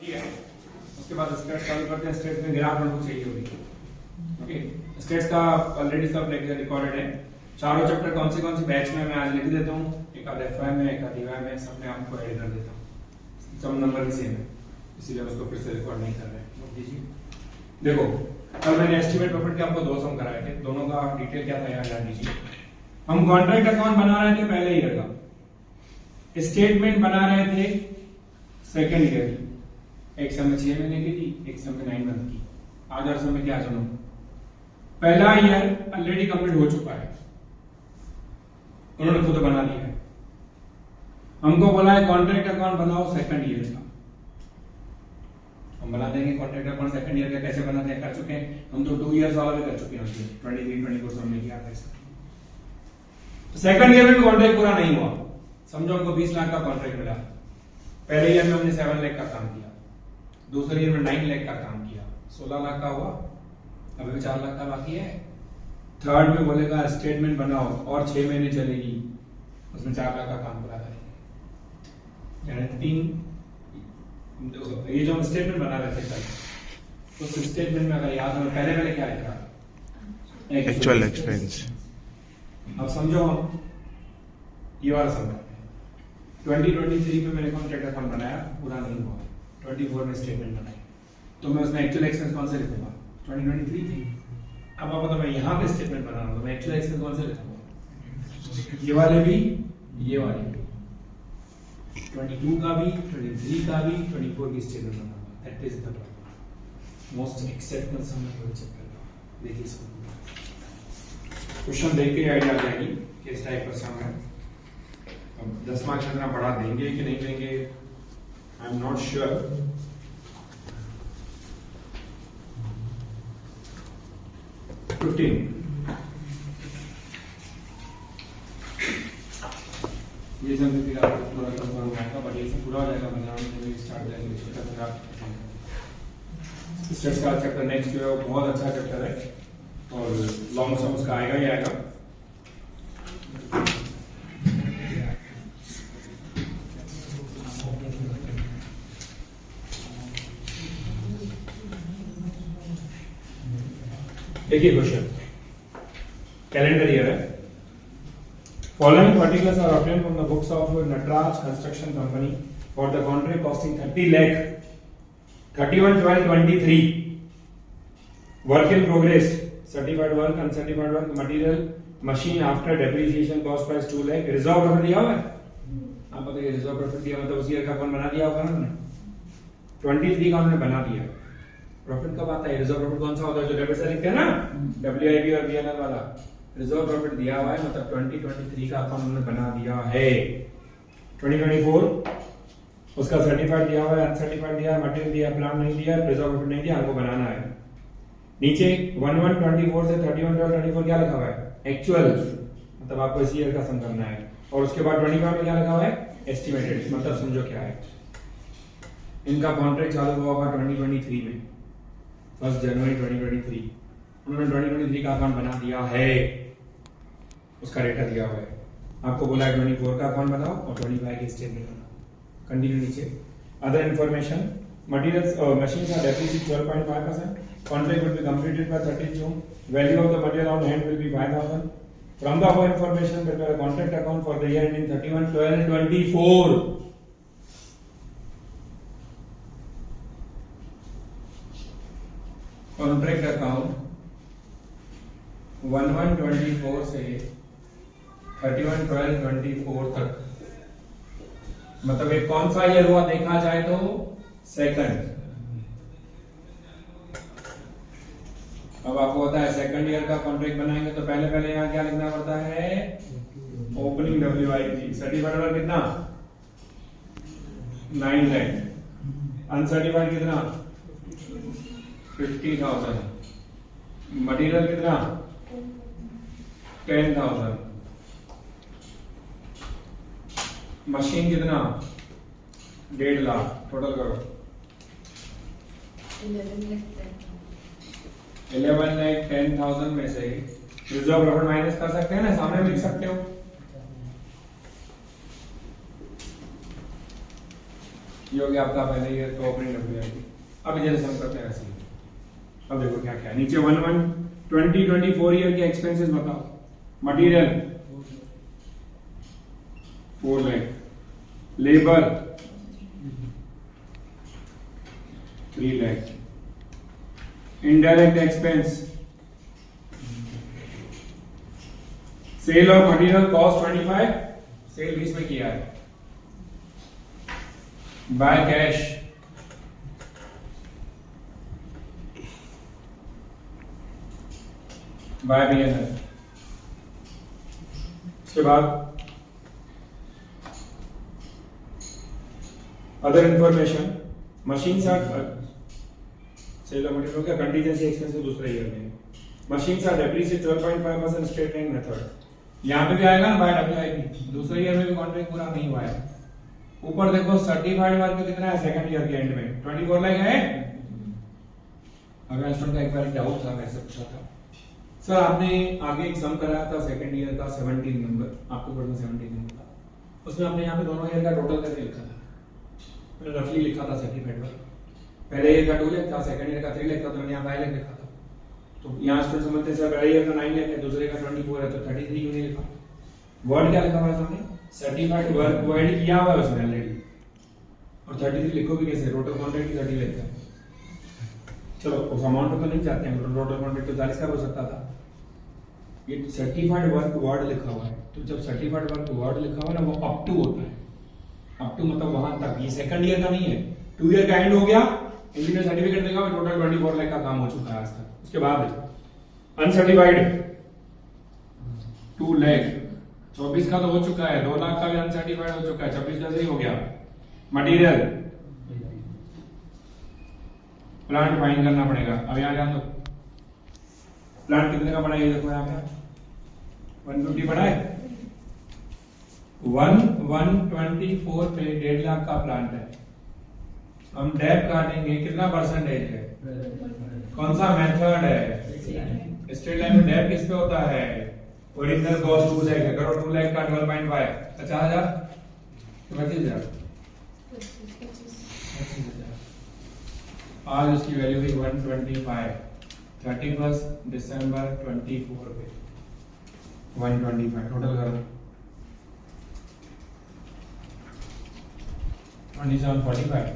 ठीक है। उसके बाद स्टेट्स चालू करते हैं। स्टेट्स में ग्राफ हमको चाहिए होगी। ओके, स्टेट्स का ऑलरेडी सब रिकॉर्डेड है। चारों चैप्टर कौन से बैच में मैं आज लिख देता हूँ। एक आध एफआई में, एक आध ईवाई में, सब में आपको ऐड कर देता हूँ। सब नंबर भी सेम है, इसीलिए उसको फिर से रिकॉर्ड नहीं कर रहे हैं। नोट कीजिए। देखो, कल मैंने एस्टिमेट प्रॉफिट के आपको दो सम कराए थे, दोनों का डिटेल क्या था याद जान लीजिए। हम कॉन्ट्रैक्ट अकाउंट बना रहे थे पहले ईयर का, स्टेटमेंट बना रहे थे सेकेंड ईयर की। एक समय 6 महीने की थी, एक समय 9 मंथ की। आज हर समय क्या सुनो, पहला ईयर ऑलरेडी कंप्लीट हो चुका है, उन्होंने खुद बना लिया है। हमको बोला है कॉन्ट्रैक्ट अकाउंट बनाओ सेकंड ईयर का। हम बना देंगे कॉन्ट्रैक्ट अकाउंट सेकंड ईयर का। कैसे बनाते हैं, कर चुके हैं हम तो 2 इयर्स वाला भी कर चुके हैं। 23 24 हमने किया था इसका। सेकंड ईयर में भी कॉन्ट्रैक्ट पूरा नहीं हुआ। समझो हमको 20 लाख का कॉन्ट्रैक्ट मिला। पहले ईयर में हमने 7 लाख का काम किया, दूसरे ईयर में 9 लाख का काम किया, 16 लाख का हुआ। अभी भी 4 लाख का बाकी है। थर्ड में बोलेगा स्टेटमेंट बनाओ और 6 महीने चलेगी, उसमें 4 लाख का काम पूरा करेंगे। यानी 3 ये जो हम स्टेटमेंट बना रहे थे कल, उस स्टेटमेंट में अगर याद हो पहले क्या लिखा, एक्चुअल एक्सपेंस। अब समझो हम ये वाला समझते हैं। 2023 में मैंने कॉन्ट्रैक्ट अकाउंट बनाया, पूरा नहीं हुआ। 24 में स्टेटमेंट बनाई, तो मैं उसमें एक्चुअल एक्सपेंस कौन से लिखूंगा, 2023 थी। अब आप बताओ मैं यहाँ पे स्टेटमेंट बना रहा हूँ, तो मैं एक्चुअल एक्सपेंस कौन से लिखूंगा, ये वाले भी, ये वाले भी, 22 का भी, 23 का भी, 24 की स्टेटमेंट बनाऊंगा। That is the most exceptional some मैं चेक कर रहा हूँ। देखिए इसको क्वेश्चन देख के आइडिया आ जाएगी किस टाइप का सम है। अब 10 मार्क्स इतना बढ़ा देंगे कि नहीं देंगे, आई एम नॉट श्योर। ये सब फिर आपको पूरा कंफर्म हो जाएगा, बट ये सब पूरा हो जाएगा बनाने में स्टार्ट जाएंगे। स्टेट्स का चैप्टर नेक्स्ट जो है वो बहुत अच्छा चैप्टर है और लॉन्ग सम उसका आएगा ही आएगा। देखिए क्वेश्चन, कैलेंडर ईयर है। Following particulars are obtained from the books of Natraj Construction Company for the contract costing 30 lakh, 31/12/23. Work in progress, certified work, uncertified work, material, machine after depreciation, cost price 2 lakh. Reserve profit दिया हुआ है। आप बताइए reserve profit दिया मतलब उसी year का कौन बना दिया होगा ना, 23 का हमने बना दिया। प्रॉफिट कब आता है, रिजर्व प्रॉफिट कौन सा होता है जो डेबिट से लिखते हैं ना, WIP और BNL वाला। रिजर्व प्रॉफिट दिया हुआ है मतलब 2023 का अकाउंट हमने बना दिया है। 2024 उसका सर्टिफाइड दिया हुआ है, अनसर्टिफाइड दिया है, मटेरियल दिया, प्लान नहीं दिया, रिजर्व प्रॉफिट नहीं दिया, हमको बनाना है। नीचे 11/24 से 31/12/24 क्या लिखा हुआ है, एक्चुअल, मतलब आपको इसी ईयर का सम करना है। और उसके बाद 25 में क्या लिखा हुआ है, एस्टिमेटेड, मतलब समझो क्या है। इनका कॉन्ट्रैक्ट चालू हुआ होगा 2023 में, 1 जनवरी 2023। उन्होंने 2023 का अकाउंट बना दिया है, उसका डेटा दिया हुआ है। आपको बोला है 24 का अकाउंट बनाओ और 25 की स्टेटमेंट बनाओ। कंटिन्यू नीचे other information, materials machines are depreciated 12.5%, contract will be completed by 30 June, value of the material on hand will be 5000। From the above information prepare a contract account for the year ending 31/12/24। Contract account 1/1/24 से 31/12/24 तक, मतलब एक कौन सा year हुआ देखा जाए तो सेकंड। अब आपको पता है सेकंड ईयर का कॉन्ट्रैक्ट बनाएंगे तो पहले यहाँ क्या लिखना पड़ता है, ओपनिंग WIP। सर्टिफाइड वाला कितना, 9 लाख, अनसर्टिफाइड कितना, 50,000, मटेरियल कितना, 10,000, मशीन कितना, 1.5 लाख, टोटल करो 11,10,000 में से रिजर्व प्रॉफिट माइनस कर सकते हैं ना, सामने लिख सकते हो। ये हो गया आपका पहले ईयर का ओपनिंग डब्ल्यूआईपी। अब इधर सम करते हैं ऐसे। अब देखो क्या क्या है नीचे 2024 ईयर के एक्सपेंसेस बताओ। Material 4 lakh, labour 3 lakh, indirect expense, sale of material cost 25, sale 20 में किया है, बाय कैश बाय BNL। उसके बाद other information, machine are sale of material का कंटीजेंसी एक्सपेंस दूसरे ईयर में, machine are depreciate 12.5% straight line method. यहाँ पे भी आएगा ना बाय WIP, दूसरे ईयर में भी कॉन्ट्रैक्ट पूरा नहीं हुआ है। ऊपर देखो सर्टिफाइड वर्क कितना है सेकंड ईयर के एंड में 24 लाख है। अगर स्टूडेंट का एक बार डाउट था, वैसे पूछा था सर आपने आगे एक सम कराया था सेकंड ईयर का 17 नंबर, आपको पढ़ना 17 नंबर था, उसमें आपने यहाँ पे दोनों ईयर का टोटल करके लिखा था, मैंने रफली लिखा था सर्टिफाइड वर्क। पहले ईयर का 2 लाख था, सेकंड ईयर का 3 लाख था, तो मैंने यहाँ 5 लाख लिखा था। तो यहाँ स्टूडेंट समझते हैं सर पहले ईयर का 9 लाख है, दूसरे का 24 है, तो 33 क्यों नहीं लिखा? वर्ड क्या लिखा हुआ है सामने? सर्टिफाइड वर्क वर्ड किया हुआ है उसने ऑलरेडी, और 33 लिखोगे कैसे? टोटल कॉन्ट्रैक्ट ही 30 लाख है। चलो उस अमाउंट पे तो नहीं जाते हैं, टोटल कॉन्ट्रैक्ट तो 40 का हो सकता था। ये सर्टिफाइड वर्क वर्ड लिखा हुआ है, तो जब सर्टिफाइड वर्क वर्ड लिखा हुआ है ना, वो अप टू होता है। अप टू मतलब वहां तक, ये सेकंड ईयर का नहीं है, 2 ईयर का एंड हो गया, इंजीनियर सर्टिफिकेट देगा, टोटल 24 लाख का काम हो चुका है आज तक। उसके बाद अनसर्टिफाइड 2 लाख, 24 का तो हो चुका है, 2 लाख का भी अनसर्टिफाइड हो चुका है, 26 का ही हो गया। मटेरियल प्लांट फाइन करना पड़ेगा। अब यहाँ ध्यान दो, प्लांट कितने का पड़ा है? ये देखो यहाँ पे 150 पड़ा है, 124 पे 1.5 लाख का प्लांट है। हम डेप काटेंगे, कितना परसेंटेज है? कौन सा मेथड है? स्ट्रेट लाइन में डेप किस पे होता है? ओरिजिनल कॉस्ट 2 लाख है, करो 2 लाख का 12.5 50,000 तो 25,000। आज उसकी वैल्यू हुई 125, 31 दिसंबर 24 पे 125 टोटल करो 2745।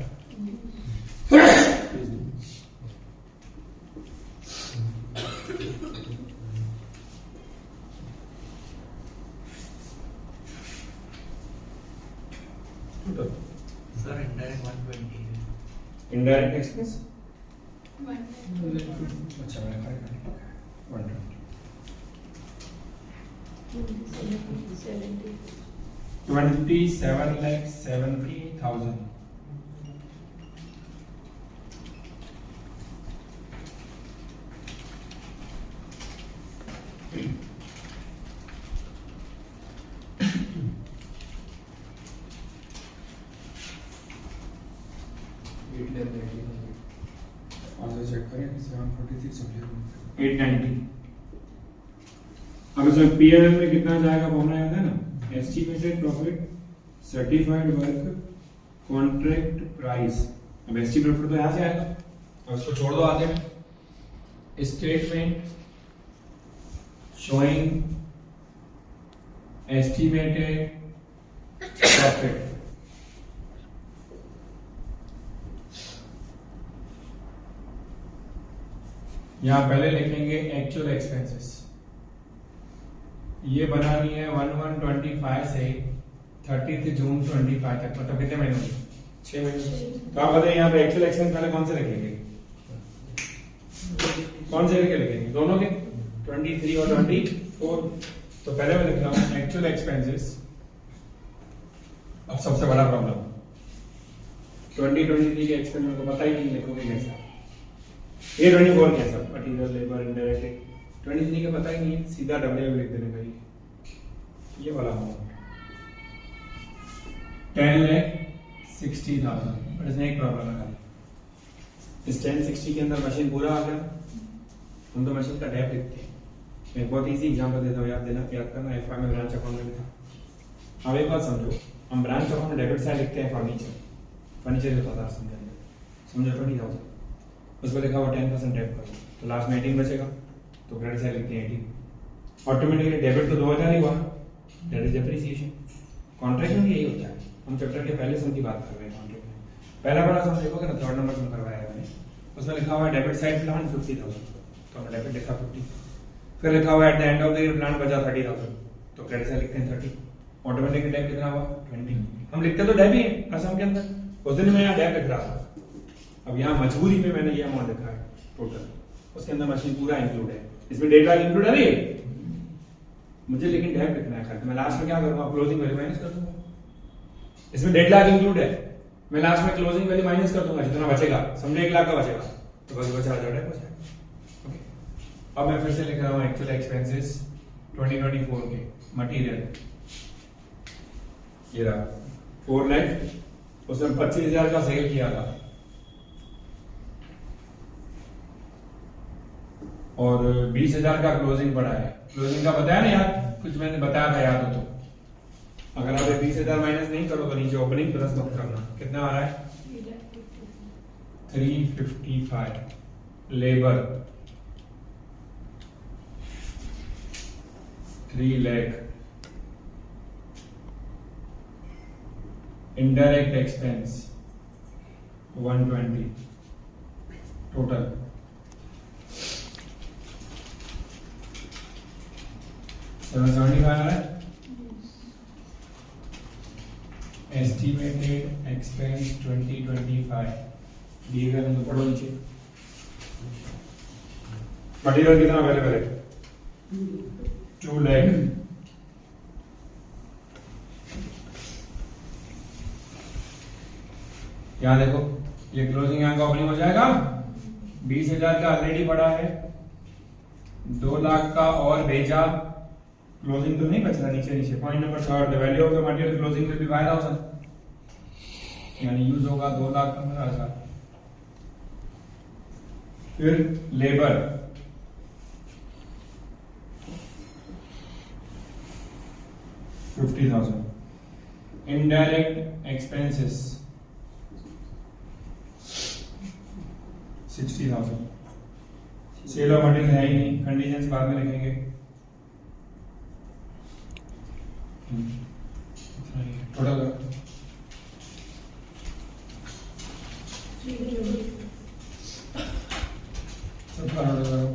सर इनडायरेक्ट 120 है। इनडायरेक्ट एक्सपेंस अच्छा मैंने कहा 120 27,70,000। चेक करें 746 890। अब इसमें पीएल में कितना जाएगा फॉर्मूला याद है ना? Estimated profit certified work contract price. अब एस्टिमेटेड प्रॉफिट तो यहाँ से आएगा, अब इसको छोड़ दो आगे में। स्टेटमेंट शोइंग एस्टिमेटेड प्रॉफिट, यहां पहले लिखेंगे एक्चुअल एक्सपेंसेस। ये बनानी है 1125 से 30 जून 25 तक, मतलब कितने महीनों में? 6 महीने। तो आप बताइए यहाँ पे एक्चुअल एक्सपेंस पहले कौन से लिखेंगे? कौन से लिखेंगे? दोनों के 23 और 24। तो पहले मैं लिख रहा हूँ एक्चुअल एक्सपेंसेस। अब सबसे बड़ा प्रॉब्लम 2023 के एक्सपेंस मेरे को पता ही नहीं, लिखोगे कैसा? ये 24 कैसा? मटीरियल लेबर इनडायरेक्ट 23 का पता ही नहीं है, सीधा डब्ल्यू लिख देने का। ये वाला अमाउंट 10,60,000। बट इसमें एक प्रॉब्लम है, इस 1060 के अंदर मशीन पूरा आ गया, हम तो मशीन का डेप लिखते हैं। मैं एक बहुत इजी एग्जांपल देता हूँ, याद करना। एफआई में ब्रांच अकाउंट में लिखा। अब एक बात समझो, हम ब्रांच अकाउंट में डेबिट साइड लिखते हैं फर्नीचर होता था समझ समझो 20,000, उस पर लिखा हुआ 10% टैप करो तो लास्ट में 18 बचेगा, तो क्रेडिट साइड लिखते हैं 18। ऑटोमेटिकली डेबिट तो 2000 ही हुआ, दैट इज डेप्रिसिएशन। कॉन्ट्रैक्ट में भी यही होता है, हम चैप्टर के पहले सम की बात कर रहे हैं। कॉन्ट्रैक्ट में पहला बड़ा सम देखोगे ना, थर्ड नंबर सम करवाया है मैंने, उसमें लिखा हुआ है डेबिट साइड प्लान 50,000, तो हमने डेबिट लिखा 50, फिर लिखा हुआ है at the end of the year plan बचा 30,000, तो क्रेडिट साइड लिखते हैं 30। ऑटोमेटिकली डेबिट कितना हुआ 20। हम लिखते तो डेबिट ही है हर सम के अंदर, उस दिन मैं यहाँ डेबिट लिख रहा था, अब यहाँ मजबूरी में मैंने ये अमाउंट लिखा है टोटल, उसके अंदर मशीन पूरा इंक्लूड है, इसमें डेट लाख इंक्लूड है नहीं, मुझे लेकिन डेबिट लिखना है खर्च, मैं लास्ट में क्या करूंगा क्लोजिंग वैल्यू माइनस कर दूंगा, इसमें 1.5 लाख इंक्लूड है, मैं लास्ट में क्लोजिंग वैल्यू माइनस कर दूंगा, जितना बचेगा समझो 1 लाख का बचेगा, तो बस बचा 1000 है बचा। ओके, अब मैं फिर से लिख रहा हूँ एक्चुअल एक्सपेंसेस 2024 के मटेरियल, ये रहा 4 लाख, उसमें 25,000 का सेल किया था और 20,000 का क्लोजिंग पड़ा है। क्लोजिंग का बताया ना यार, कुछ मैंने बताया था याद हो तो, अगर आप 20,000 माइनस नहीं करो तो नीचे ओपनिंग प्लस मत करना, कितना आ रहा है 355। Labour 3 lakh, indirect expense 120, total 775 आ रहा है। एस्टिमेटेड एक्सपेंस 2025 दिए गए तो पढ़ो नीचे। मटेरियल कितना अवेलेबल है 2 लाख, यहाँ देखो ये क्लोजिंग यहाँ का ओपनिंग हो जाएगा, 20,000 का ऑलरेडी पड़ा है, 2 लाख का और भेजा, क्लोजिंग तो नहीं बच रहा नीचे नीचे। Point number 3, the value of the material closing will be 5,000, यानी यूज होगा 2,15,000। फिर labour 50,000, indirect expenses 60,000, sale of material है ही नहीं, कंडीशंस बाद में लिखेंगे। टोटल सबका टोटल करो,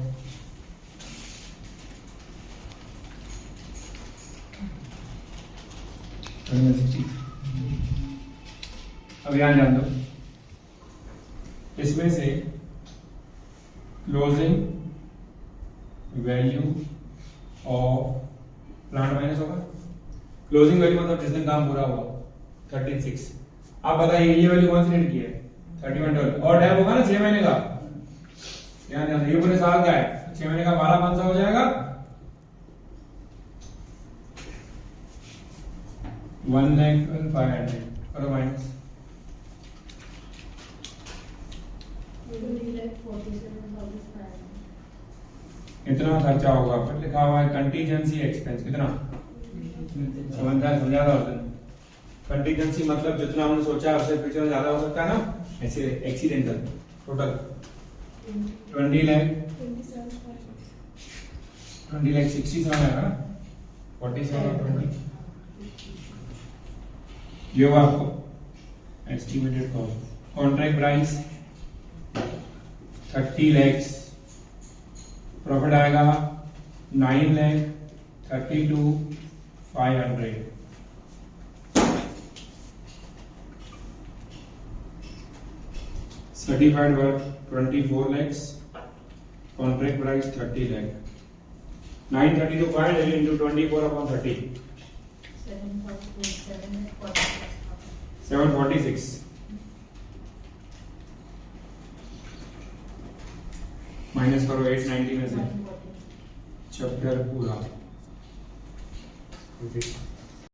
अब यहां ध्यान दो, इसमें से closing value of plant minus होगा, क्लोजिंग वैल्यू मतलब जिस दिन काम पूरा हुआ 36। आप बताइए ये वैल्यू कौन सी डेट की है 31 और डैब होगा ना 6 महीने का, ध्यान ध्यान, ये पूरे साल का है, 6 महीने का 12,500 हो जाएगा, 1,12,500 करो माइनस, इतना खर्चा होगा। फिर लिखा हुआ है कंटीजेंसी एक्सपेंस कितना 7,000। कंटीजेंसी मतलब जितना हमने सोचा उससे फ्यूचर में ज्यादा हो सकता है ना, ऐसे एक्सीडेंटल। टोटल 20 लाख 67 आएगा ना, 47 और 20 ये हुआ आपको estimated cost. Contract price 30 lakh, profit आएगा 9,32,500। Certified work 24 lakh, contract price 30 lakh, 9,32,500 into 24/30 746। Minus करो 890 में से, चैप्टर पूरा।